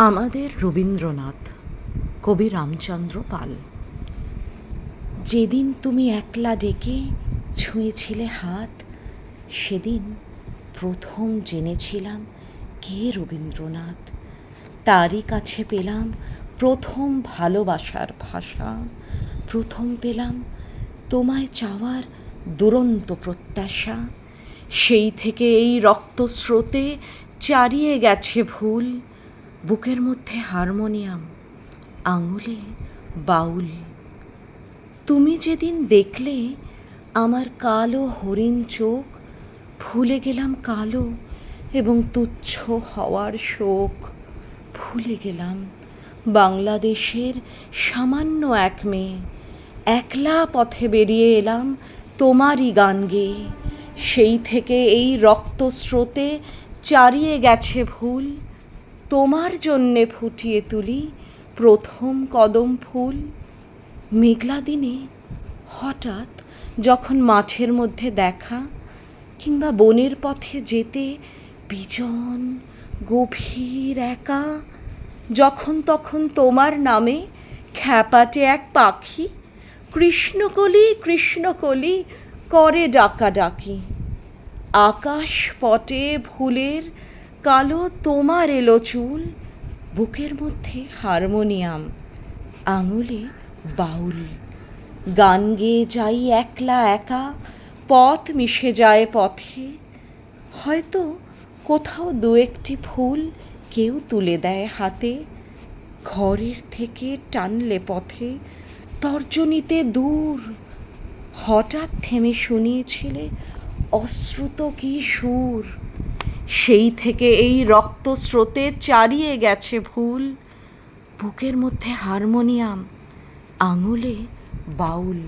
আমাদের রবীন্দ্রনাথ, কবি রামচন্দ্র পাল। যেদিন তুমি একলা ডেকে ছুঁয়েছিলে হাত, সেদিন প্রথম জেনেছিলাম কে রবীন্দ্রনাথ। তারই কাছে পেলাম প্রথম ভালোবাসার ভাষা, প্রথম পেলাম তোমায় চাওয়ার দুরন্ত প্রত্যাশা। সেই থেকে এই রক্তস্রোতে চারিয়ে গেছে ভুল, বুকের মধ্যে হারমোনিয়াম, আঙুলে বাউল। তুমি যেদিন দেখলে আমার কালো হরিণ চোখ, ভুলে গেলাম কালো এবং তুচ্ছ হওয়ার শোক। ভুলে গেলাম বাংলাদেশের সামান্য এক মেয়ে, একলা পথে বেরিয়ে এলাম তোমারই গান গেয়ে। সেই থেকে এই রক্তস্রোতে চারিয়ে গেছে ভুল, তোমার জন্যে ফুটিয়ে তুলি প্রথম কদম ফুল। মেঘলা দিনে হঠাৎ যখন মাঠের মধ্যে দেখা, কিংবা বনের পথে যেতে বিজন গভীর একা, যখন তখন তোমার নামে খ্যাপাটে এক পাখি কৃষ্ণকলি কৃষ্ণকলি করে ডাকাডাকি। আকাশ পটে ফুলের কালো তোমার এলো চুল, বুকের মধ্যে হারমোনিয়াম, আঙুলে বাউল। গান গেয়ে যাই একলা একা, পথ মিশে যায় পথে, হয়তো কোথাও দু একটি ফুল কেউ তুলে দেয় হাতে। ঘরের থেকে টানলে পথে তর্জনীতে দূর, হঠাৎ থেমে শুনিয়েছিলে অশ্রুত কি সুর। সেই থেকে এই রক্তস্রোতে চারিয়ে গেছে ভুল, বুকের মধ্যে হারমোনিয়াম, আঙুলে বাউল।